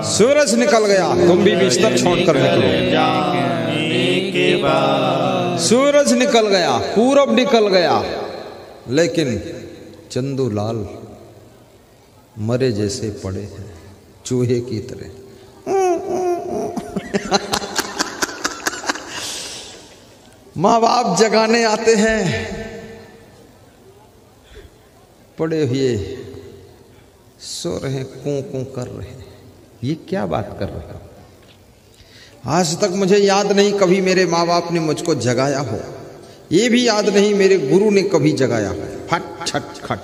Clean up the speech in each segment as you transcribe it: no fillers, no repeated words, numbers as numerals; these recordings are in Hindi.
सूरज निकल गया, तुम भी बिस्तर छोड़कर निकलो। सूरज निकल गया, पूरब निकल गया, लेकिन चंदूलाल मरे जैसे पड़े हैं, चूहे की तरह। माँ बाप जगाने आते हैं, पड़े हुए सो रहे, कूं कूं कर रहे। ये क्या बात कर रहे हो? आज तक मुझे याद नहीं कभी मेरे माँ बाप ने मुझको जगाया हो, ये भी याद नहीं मेरे गुरु ने कभी जगाया हो। फट छट खट,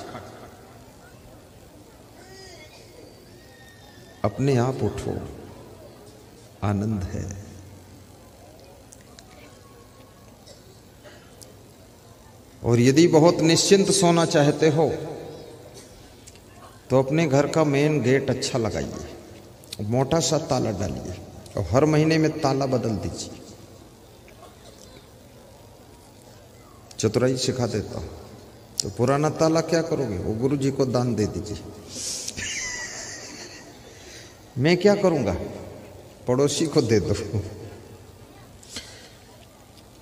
अपने आप उठो, आनंद है। और यदि बहुत निश्चिंत सोना चाहते हो तो अपने घर का मेन गेट अच्छा लगाइए, मोटा सा ताला डालिए और हर महीने में ताला बदल दीजिए। चतुराई सिखा देता हूं। तो पुराना ताला क्या करोगे? वो गुरु जी को दान दे दीजिए। मैं क्या करूंगा? पड़ोसी को दे दो।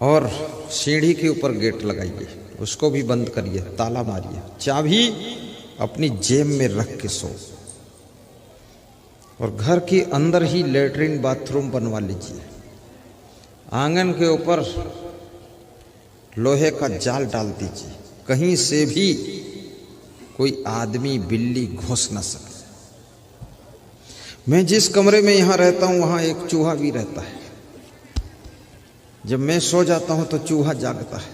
और सीढ़ी के ऊपर गेट लगाइए, उसको भी बंद करिए, ताला मारिए, चाबी अपनी जेब में रख के सो। और घर के अंदर ही लेटरिन बाथरूम बनवा लीजिए। आंगन के ऊपर लोहे का जाल डाल दीजिए, कहीं से भी कोई आदमी बिल्ली घुस न सके। मैं जिस कमरे में यहां रहता हूं वहां एक चूहा भी रहता है। जब मैं सो जाता हूं तो चूहा जागता है।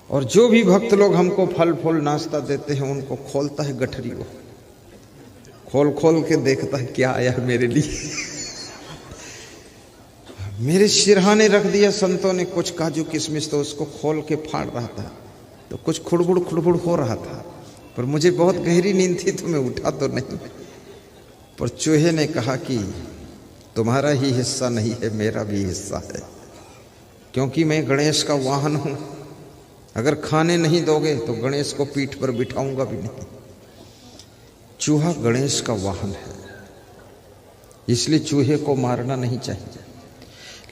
और जो भी भक्त लोग हमको फल फूल नाश्ता देते हैं उनको खोलता है गठरी, वो खोल खोल के देखता है क्या आया मेरे लिए। मेरे सिरहाने रख दिया संतों ने कुछ काजू किशमिश, तो उसको खोल के फाड़ रहा था तो कुछ खुड़बुड़ हो रहा था, पर मुझे बहुत गहरी नींद थी तो मैं उठा तो नहीं। पर चूहे ने कहा कि तुम्हारा ही हिस्सा नहीं है, मेरा भी हिस्सा है, क्योंकि मैं गणेश का वाहन हूं। अगर खाने नहीं दोगे तो गणेश को पीठ पर बिठाऊंगा भी नहीं। चूहा गणेश का वाहन है, इसलिए चूहे को मारना नहीं चाहिए,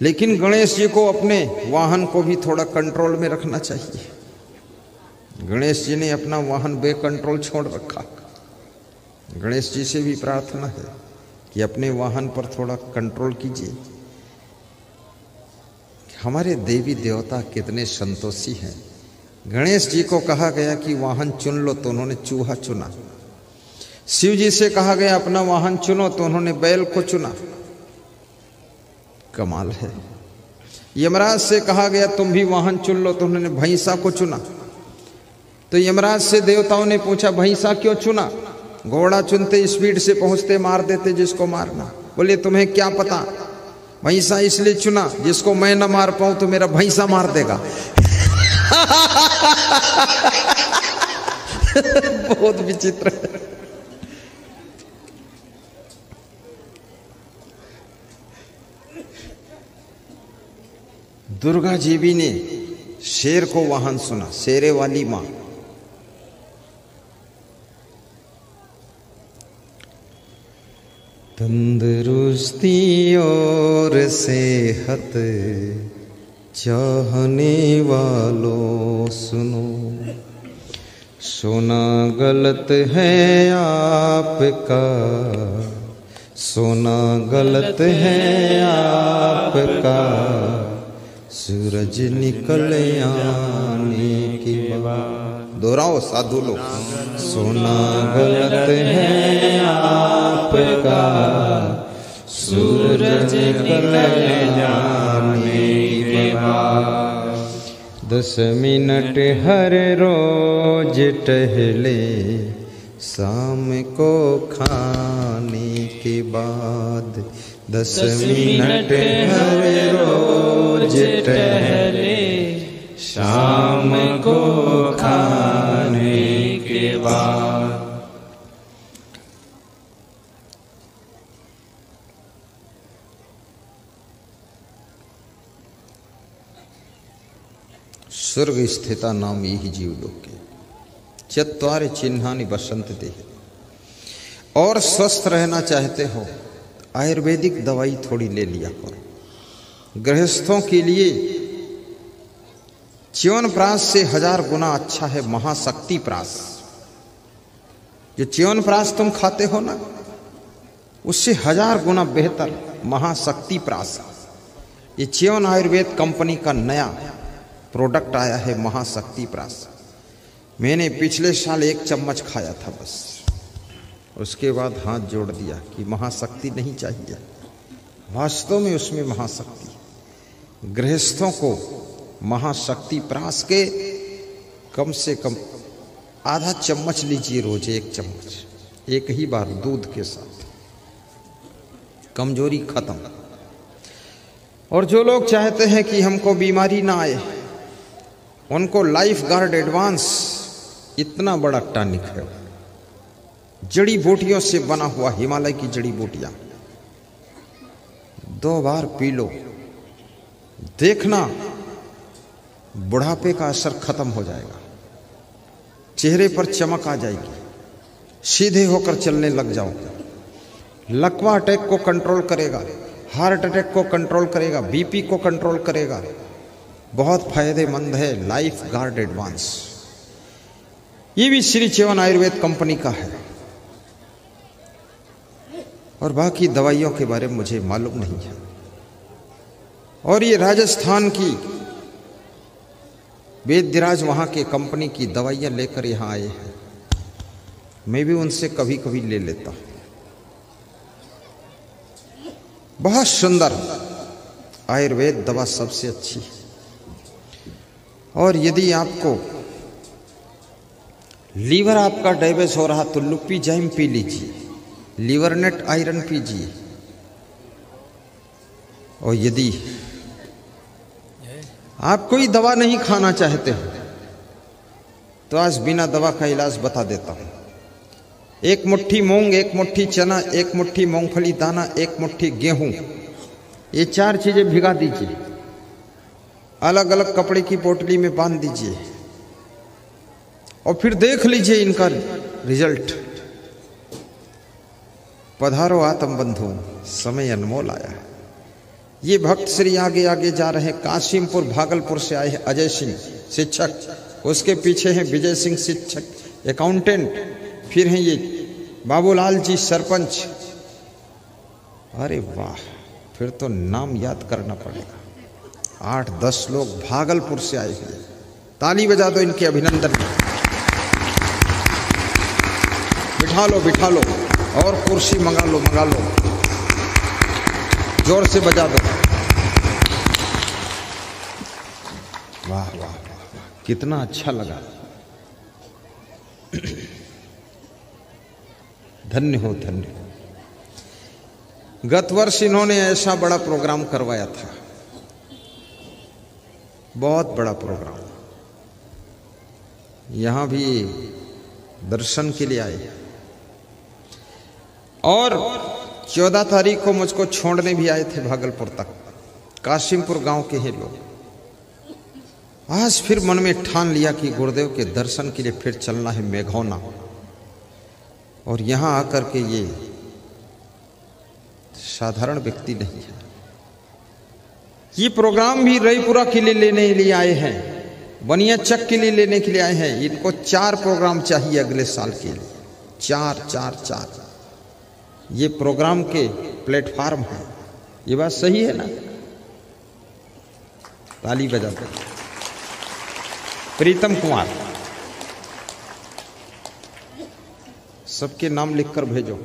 लेकिन गणेश जी को अपने वाहन को भी थोड़ा कंट्रोल में रखना चाहिए। गणेश जी ने अपना वाहन बेकंट्रोल छोड़ रखा। गणेश जी से भी प्रार्थना है कि अपने वाहन पर थोड़ा कंट्रोल कीजिए। हमारे देवी देवता कितने संतोषी हैं। गणेश जी को कहा गया कि वाहन चुन लो तो उन्होंने चूहा चुना। शिव जी से कहा गया अपना वाहन चुनो तो उन्होंने बैल को चुना। कमाल है। यमराज से कहा गया तुम भी वाहन चुन लो तो उन्होंने भैंसा को चुना। तो यमराज से देवताओं ने पूछा भैंसा क्यों चुना? घोड़ा चुनते स्पीड से पहुंचते मार देते जिसको मारना। बोले तुम्हें क्या पता, भैंसा इसलिए चुना जिसको मैं न मार पाऊं तो मेरा भैंसा मार देगा। बहुत विचित्र है। दुर्गा जीवी ने शेर को वाहन सुना, शेरे वाली मां। तंदुरुस्ती और सेहत चाहने वालों सुनो, सोना गलत है आपका, सोना गलत है आपका, सूरज निकल आने की बात। दोहराओ साधु लोग। सोना गलत है आपका, सूरज निकल जाने के बाद। 10 मिनट हर रोज टहले शाम को खाने के बाद। 10 मिनट हर रोज टहले शाम को खाने के बाद। स्वर्ग स्थिता नाम यही जीवलोक के 4 चिन्हानि बसंत देह। और स्वस्थ रहना चाहते हो, आयुर्वेदिक दवाई थोड़ी ले लिया करो। गृहस्थों के लिए च्यवनप्राश से 1000 गुना अच्छा है महाशक्ति प्राश। जो च्यवनप्राश तुम खाते हो ना, उससे 1000 गुना बेहतर महाशक्ति प्राश। ये च्यवन आयुर्वेद कंपनी का नया प्रोडक्ट आया है महाशक्ति प्राश। मैंने पिछले साल 1 चम्मच खाया था बस, उसके बाद हाथ जोड़ दिया कि महाशक्ति नहीं चाहिए। वास्तव में उसमें महाशक्ति। गृहस्थों को महाशक्ति प्राश के कम से कम आधा चम्मच लीजिए रोज, 1 चम्मच, एक ही बार दूध के साथ, कमजोरी खत्म। और जो लोग चाहते हैं कि हमको बीमारी ना आए, उनको लाइफ गार्ड एडवांस इतना बड़ा टॉनिक है, जड़ी बूटियों से बना हुआ, हिमालय की जड़ी बूटियां, 2 बार पी लो, देखना बुढ़ापे का असर खत्म हो जाएगा, चेहरे पर चमक आ जाएगी, सीधे होकर चलने लग जाओगे। लकवा अटैक को कंट्रोल करेगा, हार्ट अटैक को कंट्रोल करेगा, बीपी को कंट्रोल करेगा। बहुत फायदेमंद है लाइफ गार्ड एडवांस। ये भी श्री च्यवन आयुर्वेद कंपनी का है। और बाकी दवाइयों के बारे में मुझे मालूम नहीं है। और ये राजस्थान की वेदराज वहां के कंपनी की दवाइयां लेकर यहां आए हैं। मैं भी उनसे कभी कभी ले लेता हूं। बहुत सुंदर आयुर्वेद दवा सबसे अच्छी है। और यदि आपको लीवर आपका डैमेज हो रहा तो लुपिजाइम पी लीजिए, लीवरनेट आयरन पीजिए। और यदि आप कोई दवा नहीं खाना चाहते हो तो आज बिना दवा का इलाज बता देता हूं। 1 मुट्ठी मूंग, 1 मुट्ठी चना, 1 मुट्ठी मूंगफली दाना, 1 मुट्ठी गेहूं, ये 4 चीजें भिगा दीजिए, अलग अलग कपड़े की पोटली में बांध दीजिए और फिर देख लीजिए इनका रिजल्ट। पधारो आत्म बंधु, समय अनमोल आया है। ये भक्त श्री आगे आगे जा रहे हैं। कासिमपुर भागलपुर से आए हैं अजय सिंह शिक्षक, उसके पीछे हैं विजय सिंह शिक्षक अकाउंटेंट, फिर हैं ये बाबूलाल जी सरपंच। अरे वाह, फिर तो नाम याद करना पड़ेगा। 8-10 लोग भागलपुर से आए हुए। ताली बजा दो इनके अभिनंदन में। बिठा लो बिठा लो, और कुर्सी मंगा लो, जोर से बजा दो। वाह वाह वाह, कितना अच्छा लगा। धन्य हो धन्य हो। गत वर्ष इन्होंने ऐसा बड़ा प्रोग्राम करवाया था, बहुत बड़ा प्रोग्राम। यहां भी दर्शन के लिए आए और 14 तारीख को मुझको छोड़ने भी आए थे भागलपुर तक। कासिमपुर गांव के ही लोग। आज फिर मन में ठान लिया कि गुरुदेव के दर्शन के लिए फिर चलना है मेघौना। और यहां आकर के ये साधारण व्यक्ति नहीं है। ये प्रोग्राम भी रईपुरा के लिए लेने के लिए आए हैं, बनियाचक के लिए लेने के लिए आए हैं। इनको 4 प्रोग्राम चाहिए अगले साल के लिए, 4। ये प्रोग्राम के प्लेटफार्म है। ये बात सही है ना? ताली बजा दो। प्रीतम कुमार, सबके नाम लिखकर भेजो।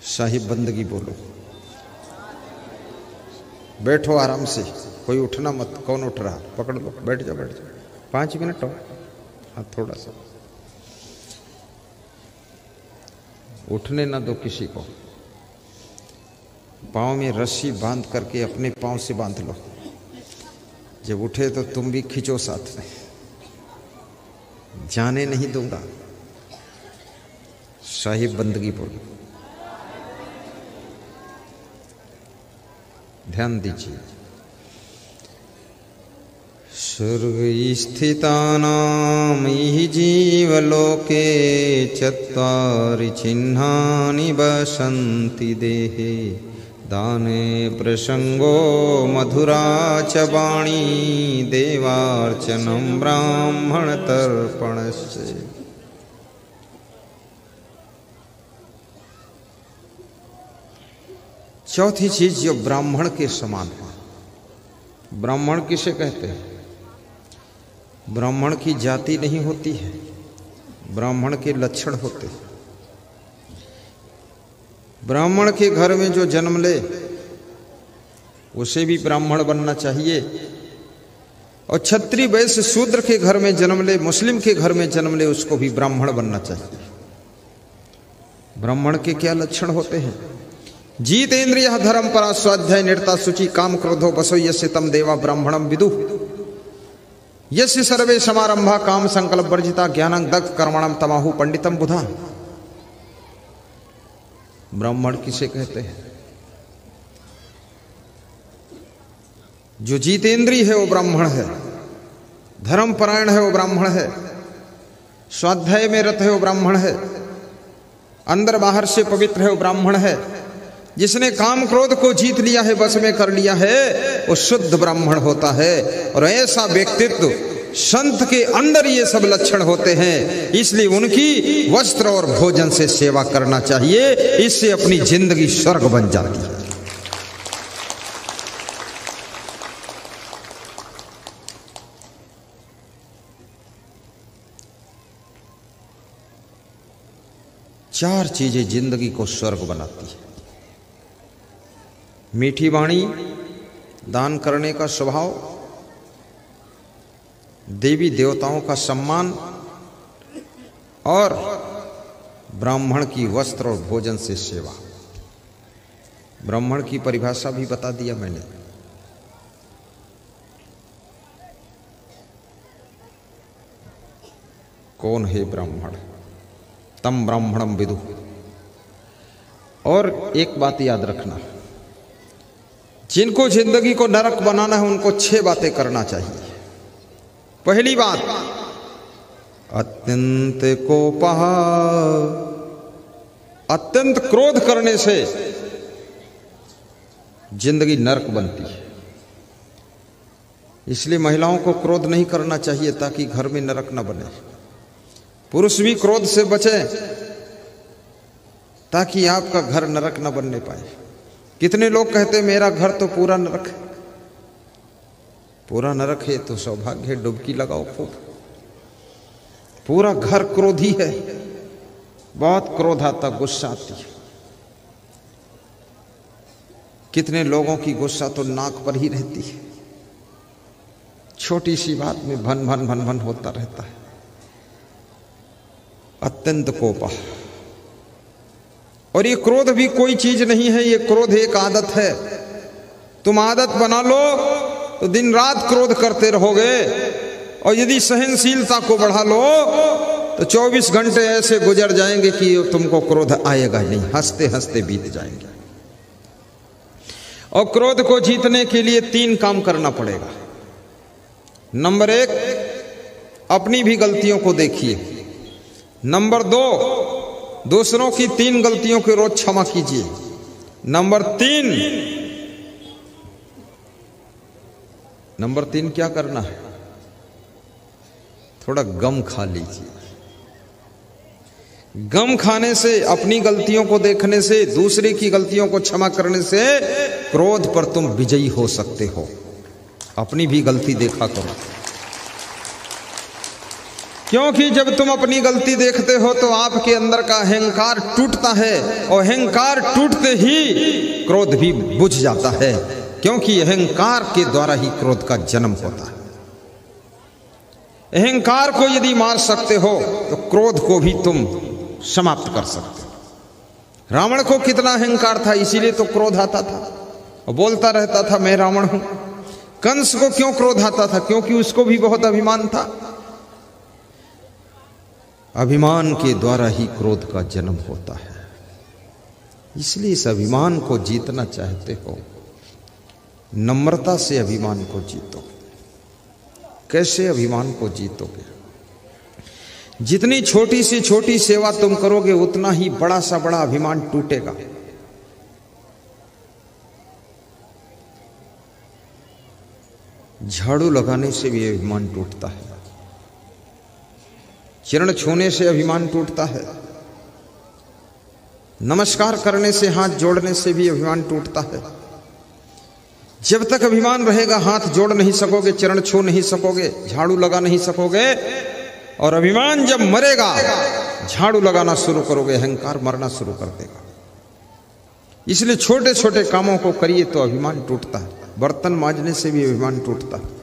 साहिब बंदगी बोलो। बैठो आराम से, कोई उठना मत। कौन उठ रहा? पकड़ लो, बैठ जाओ 5 मिनट और। हाँ, थोड़ा सा उठने ना दो किसी को। पाँव में रस्सी बांध करके अपने पाँव से बांध लो। जब उठे तो तुम भी खींचो साथ में। जाने नहीं दूंगा। साहिब बंदगी बोलो। ध्यान दीजिए। स्वर्गस्थितानां हि जीवलोके चत्वारि चिह्नानि वसन्ति देहे दाने प्रसंगो मधुरा च वाणी देवार्चनं ब्राह्मणतर्पणश्च। चौथी चीज जो ब्राह्मण के समान है। ब्राह्मण किसे कहते हैं? ब्राह्मण की जाति नहीं होती है, ब्राह्मण के लक्षण होते हैं। ब्राह्मण के घर में जो जन्म ले उसे भी ब्राह्मण बनना चाहिए, और क्षत्रिय वैश्य शूद्र के घर में जन्म ले, मुस्लिम के घर में जन्म ले, उसको भी ब्राह्मण बनना चाहिए। ब्राह्मण के क्या लक्षण होते हैं? जीतेन्द्रियः धर्मपरा स्वाध्याय निरता शुचि काम क्रोधो बसो यस्य तम देवा ब्राह्मणम विदुः यस्य सर्वे समारंभा काम संकल्प वर्जिता ज्ञानं दग्ध कर्मणं तमाहु पंडितम बुधा। ब्राह्मण किसे कहते हैं? जो जीतेंद्रिय है वो ब्राह्मण है, धर्मपरायण है वो ब्राह्मण है, स्वाध्याय में रत है वो ब्राह्मण है, अंदर बाहर से पवित्र है वो ब्राह्मण है, जिसने काम क्रोध को जीत लिया है, बस में कर लिया है, वो शुद्ध ब्राह्मण होता है। और ऐसा व्यक्तित्व संत के अंदर ये सब लक्षण होते हैं, इसलिए उनकी वस्त्र और भोजन से सेवा करना चाहिए। इससे अपनी जिंदगी स्वर्ग बन जाती है। चार चीजें जिंदगी को स्वर्ग बनाती है। मीठी वाणी, दान करने का स्वभाव, देवी देवताओं का सम्मान और ब्राह्मण की वस्त्र और भोजन से सेवा। ब्राह्मण की परिभाषा भी बता दिया मैंने। कौन है ब्राह्मण? तम ब्राह्मणम विदुः। और एक बात याद रखना, जिनको जिंदगी को नरक बनाना है उनको 6 बातें करना चाहिए। पहली बात, अत्यंत कोपः। अत्यंत क्रोध करने से जिंदगी नरक बनती है। इसलिए महिलाओं को क्रोध नहीं करना चाहिए ताकि घर में नरक न बने। पुरुष भी क्रोध से बचे ताकि आपका घर नरक न बनने पाए। कितने लोग कहते मेरा घर तो पूरा नरक है। पूरा नरक है तो सौभाग्य है, डुबकी लगाओ खूब। पूरा घर क्रोधी है, बहुत क्रोध आता, गुस्सा आती है। कितने लोगों की गुस्सा तो नाक पर ही रहती है, छोटी सी बात में भन भन भन भन होता रहता है। अत्यंत कोपः। और ये क्रोध भी कोई चीज नहीं है, ये क्रोध एक आदत है। तुम आदत बना लो तो दिन रात क्रोध करते रहोगे, और यदि सहनशीलता को बढ़ा लो तो 24 घंटे ऐसे गुजर जाएंगे कि तुमको क्रोध आएगा नहीं, हंसते हंसते बीत जाएंगे। और क्रोध को जीतने के लिए 3 काम करना पड़ेगा। नंबर 1, अपनी भी गलतियों को देखिए। नंबर 2, दूसरों की 3 गलतियों के रोज क्षमा कीजिए। नंबर 3 क्या करना है? थोड़ा गम खा लीजिए। गम खाने से, अपनी गलतियों को देखने से, दूसरे की गलतियों को क्षमा करने से क्रोध पर तुम विजयी हो सकते हो। अपनी भी गलती देखा करो, क्योंकि जब तुम अपनी गलती देखते हो तो आपके अंदर का अहंकार टूटता है, और अहंकार टूटते ही क्रोध भी बुझ जाता है, क्योंकि अहंकार के द्वारा ही क्रोध का जन्म होता है। अहंकार को यदि मार सकते हो तो क्रोध को भी तुम समाप्त कर सकते हो। रावण को कितना अहंकार था, इसीलिए तो क्रोध आता था और बोलता रहता था मैं रावण हूं। कंस को क्यों क्रोध आता था? क्योंकि उसको भी बहुत अभिमान था। अभिमान के द्वारा ही क्रोध का जन्म होता है। इसलिए इस अभिमान को जीतना चाहते हो, नम्रता से अभिमान को जीतो। कैसे अभिमान को जीतोगे? जितनी छोटी से छोटी सेवा तुम करोगे उतना ही बड़ा सा बड़ा अभिमान टूटेगा। झाड़ू लगाने से भी अभिमान टूटता है, चरण छूने से अभिमान टूटता है, नमस्कार करने से, हाथ जोड़ने से भी अभिमान टूटता है। जब तक अभिमान रहेगा हाथ जोड़ नहीं सकोगे, चरण छू नहीं सकोगे, झाड़ू लगा नहीं सकोगे। और अभिमान जब मरेगा झाड़ू लगाना शुरू करोगे, अहंकार मरना शुरू कर देगा। इसलिए छोटे छोटे कामों को करिए तो अभिमान टूटता है। बर्तन मांजने से भी अभिमान टूटता है।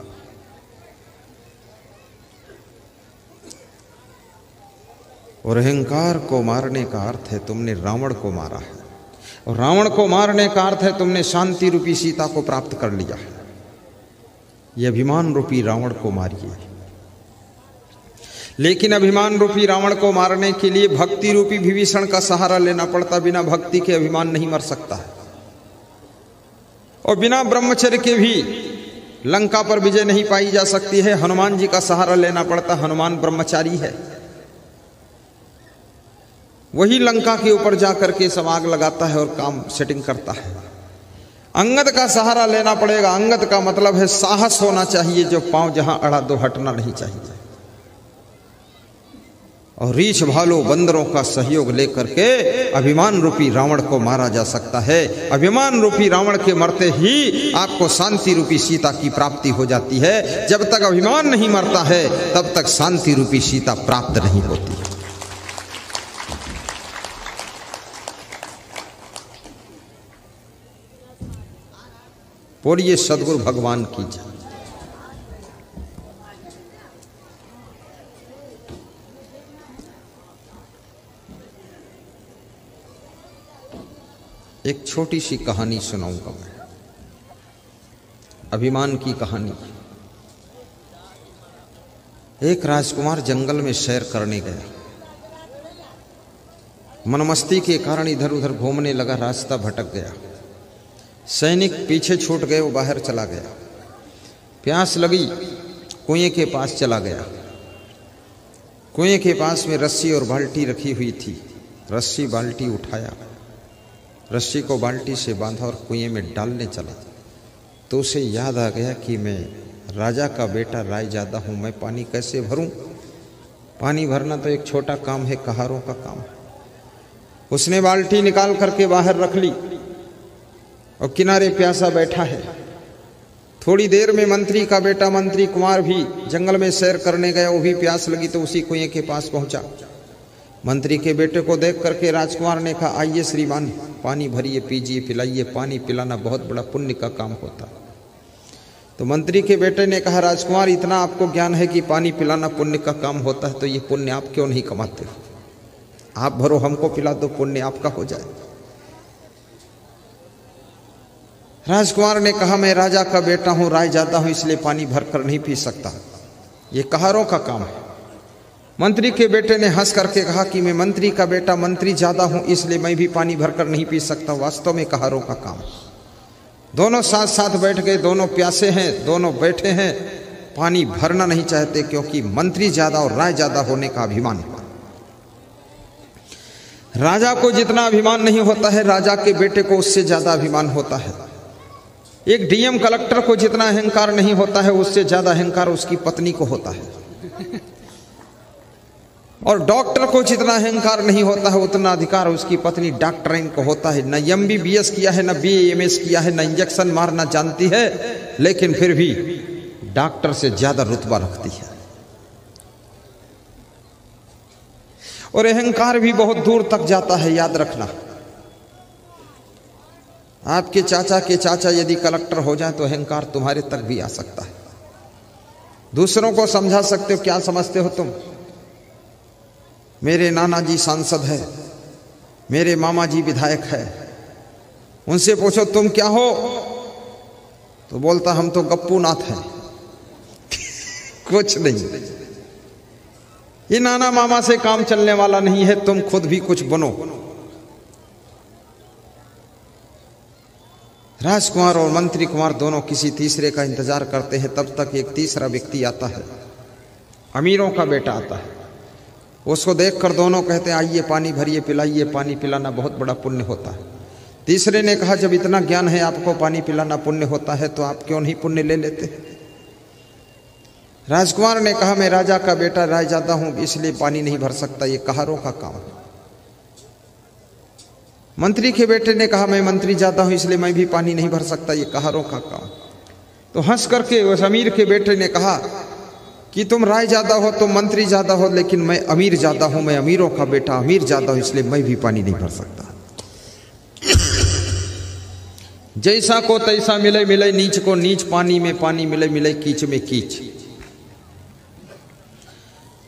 और अहंकार को मारने का अर्थ है तुमने रावण को मारा है, और रावण को मारने का अर्थ है तुमने शांति रूपी सीता को प्राप्त कर लिया है। यह अभिमान रूपी रावण को मारिए। लेकिन अभिमान रूपी रावण को मारने के लिए भक्ति रूपी विभीषण का सहारा लेना पड़ता। बिना भक्ति के अभिमान नहीं मर सकता है। और बिना ब्रह्मचर्य के भी लंका पर विजय नहीं पाई जा सकती है। हनुमान जी का सहारा लेना पड़ता। हनुमान ब्रह्मचारी है, वही लंका के ऊपर जाकर के सब आग लगाता है और काम सेटिंग करता है। अंगद का सहारा लेना पड़ेगा। अंगद का मतलब है साहस होना चाहिए, जो पांव जहां अड़ा दो हटना नहीं चाहिए। और रीछ भालू बंदरों का सहयोग लेकर के अभिमान रूपी रावण को मारा जा सकता है। अभिमान रूपी रावण के मरते ही आपको शांति रूपी सीता की प्राप्ति हो जाती है। जब तक अभिमान नहीं मरता है तब तक शांति रूपी सीता प्राप्त नहीं होती। बोलिए सद्गुरु भगवान की जय। एक छोटी सी कहानी सुनाऊंगा मैं, अभिमान की कहानी। एक राजकुमार जंगल में सैर करने गया। मनमस्ती के कारण इधर उधर घूमने लगा, रास्ता भटक गया। सैनिक पीछे छूट गए, वो बाहर चला गया। प्यास लगी, कुएं के पास चला गया। कुएं के पास में रस्सी और बाल्टी रखी हुई थी। रस्सी बाल्टी उठाया, रस्सी को बाल्टी से बांधा और कुएं में डालने चला। तो उसे याद आ गया कि मैं राजा का बेटा रायजादा हूँ, मैं पानी कैसे भरूं? पानी भरना तो एक छोटा काम है, कहारों का काम। उसने बाल्टी निकाल करके बाहर रख ली और किनारे प्यासा बैठा है। थोड़ी देर में मंत्री का बेटा मंत्री कुमार भी जंगल में सैर करने गया। वो भी प्यास लगी तो उसी कुएं के पास पहुंचा। मंत्री के बेटे को देख करके राजकुमार ने कहा, आइए श्रीमान, पानी भरिए, पीजिए, पिलाइए। पानी पिलाना बहुत बड़ा पुण्य का काम होता। तो मंत्री के बेटे ने कहा, राजकुमार, इतना आपको ज्ञान है कि पानी पिलाना पुण्य का काम होता है, तो ये पुण्य आप क्यों नहीं कमाते हो? आप भरो, हमको पिला दो, पुण्य आपका हो जाए। राजकुमार ने कहा, मैं राजा का बेटा हूं, रायजादा हूं, इसलिए पानी भरकर नहीं पी सकता, ये कहारों का काम है। मंत्री के बेटे ने हंस करके कहा कि मैं मंत्री का बेटा, मंत्री ज्यादा हूं, इसलिए मैं भी पानी भरकर नहीं पी सकता, वास्तव में कहारों का काम। दोनों साथ साथ बैठ गए, दोनों प्यासे हैं, दोनों बैठे हैं, पानी भरना नहीं चाहते, क्योंकि मंत्री ज्यादा और राय ज्यादा होने का अभिमान है। राजा को जितना अभिमान नहीं होता है, राजा के बेटे को उससे ज्यादा अभिमान होता है। एक डीएम कलेक्टर को जितना अहंकार नहीं होता है, उससे ज्यादा अहंकार उसकी पत्नी को होता है। और डॉक्टर को जितना अहंकार नहीं होता है, उतना अधिकार उसकी पत्नी डॉक्टरिन को होता है। न MBBS किया है, न BAMS किया है, न इंजेक्शन मारना जानती है, लेकिन फिर भी डॉक्टर से ज्यादा रुतबा रखती है। और अहंकार भी बहुत दूर तक जाता है, याद रखना। आपके चाचा के चाचा यदि कलेक्टर हो जाए तो अहंकार तुम्हारे तक भी आ सकता है। दूसरों को समझा सकते हो, क्या समझते हो तुम? मेरे नाना जी सांसद है, मेरे मामा जी विधायक है, उनसे पूछो तुम क्या हो, तो बोलता हम तो गप्पू नाथ हैं। कुछ नहीं, ये नाना मामा से काम चलने वाला नहीं है, तुम खुद भी कुछ बनो। राजकुमार और मंत्री कुमार दोनों किसी तीसरे का इंतजार करते हैं। तब तक एक तीसरा व्यक्ति आता है, अमीरों का बेटा आता है। उसको देखकर दोनों कहते हैं आइए पानी भरिए, पिलाइए। पानी पिलाना बहुत बड़ा पुण्य होता है। तीसरे ने कहा जब इतना ज्ञान है आपको पानी पिलाना पुण्य होता है तो आप क्यों नहीं पुण्य ले लेते। राजकुमार ने कहा मैं राजा का बेटा रायजादा हूं इसलिए पानी नहीं भर सकता, ये कहारों का काम है। मंत्री के बेटे ने कहा मैं मंत्री जादा हूं इसलिए मैं भी पानी नहीं भर सकता, ये कहारों का काम। तो हंस करके उस अमीर के बेटे ने कहा कि तुम राय ज्यादा हो, तुम मंत्री ज्यादा हो, लेकिन मैं अमीर ज्यादा हूं, मैं अमीरों का बेटा अमीर ज्यादा हूं इसलिए मैं भी पानी नहीं भर सकता। जैसा को तैसा मिले मिले नीच को नीच, पानी में पानी मिले मिले कीच में कीच।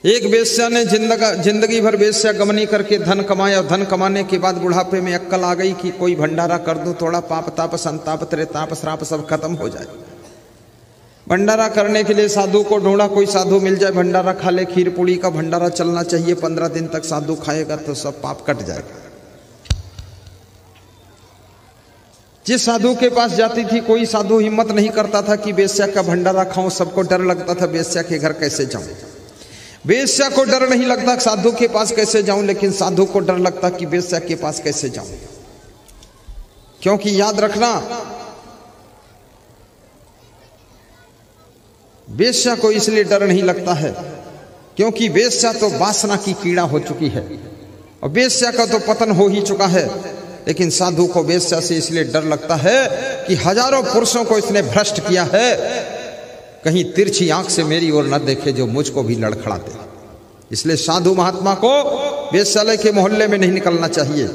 एक वेश्या ने जिंदगी भर वेश्या गमनी करके धन कमाया। धन कमाने के बाद बुढ़ापे में अक्कल आ गई कि कोई भंडारा कर दूं, थोड़ा पाप ताप संताप त्रेताप श्राप सब खत्म हो जाए। भंडारा करने के लिए साधु को ढूंढा, कोई साधु मिल जाए भंडारा खा ले। खीर पूड़ी का भंडारा चलना चाहिए, 15 दिन तक साधु खाएगा तो सब पाप कट जाएगा। जिस साधु के पास जाती थी कोई साधु हिम्मत नहीं करता था कि वेश्या का भंडारा खाऊं, सबको डर लगता था वेश्या के घर कैसे जाऊं। वेश्या को डर नहीं लगता साधु के पास कैसे जाऊं, लेकिन साधु को डर लगता कि वेश्या के पास कैसे जाऊं। क्योंकि याद रखना वेश्या को इसलिए डर नहीं लगता है क्योंकि वेश्या तो वासना की कीड़ा हो चुकी है और वेश्या का तो पतन हो ही चुका है। लेकिन साधु को वेश्या से इसलिए डर लगता है कि हजारों पुरुषों को इसने भ्रष्ट किया है, कहीं तिरछी आंख से मेरी ओर न देखे जो मुझको भी लड़खड़ा दे। इसलिए साधु महात्मा को वेश्यालय के मोहल्ले में नहीं निकलना चाहिए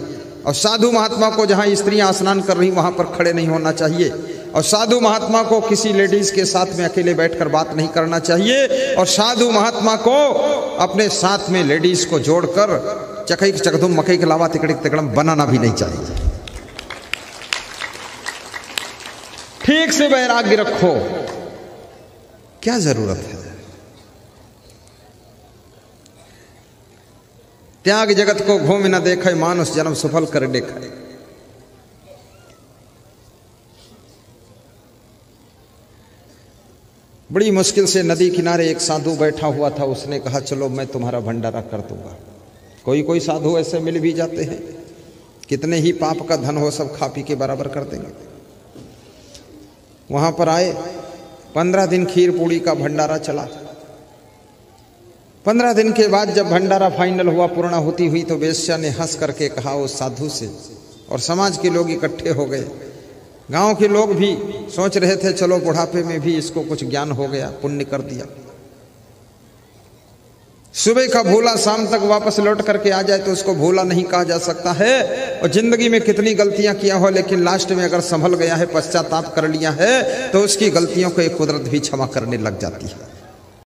और साधु महात्मा को जहां स्त्रियां स्नान कर रही वहां पर खड़े नहीं होना चाहिए और साधु महात्मा को किसी लेडीज के साथ में अकेले बैठकर बात नहीं करना चाहिए और साधु महात्मा को अपने साथ में लेडीज को जोड़कर चकई चकधुम मकई के अलावा तिकड़िक तिकड़म बनाना भी नहीं चाहिए। ठीक से वैराग्य रखो, क्या जरूरत है। त्याग जगत को घूम न देखे, मानुष जन्म सफल कर देखे। बड़ी मुश्किल से नदी किनारे एक साधु बैठा हुआ था। उसने कहा चलो मैं तुम्हारा भंडारा कर दूंगा। कोई कोई साधु ऐसे मिल भी जाते हैं, कितने ही पाप का धन हो सब खा पी के बराबर कर देंगे। वहां पर आए, 15 दिन खीर पूड़ी का भंडारा चला। 15 दिन के बाद जब भंडारा फाइनल हुआ, पूर्णाहुति हुई, तो वेश्या ने हंस करके कहा उस साधु से, और समाज के लोग इकट्ठे हो गए। गांव के लोग भी सोच रहे थे चलो बुढ़ापे में भी इसको कुछ ज्ञान हो गया, पुण्य कर दिया। सुबह का भूला शाम तक वापस लौट करके आ जाए तो उसको भूला नहीं कहा जा सकता है। और जिंदगी में कितनी गलतियां किया हो, लेकिन लास्ट में अगर संभल गया है, पश्चाताप कर लिया है, तो उसकी गलतियों को एक कुदरत भी क्षमा करने लग जाती है।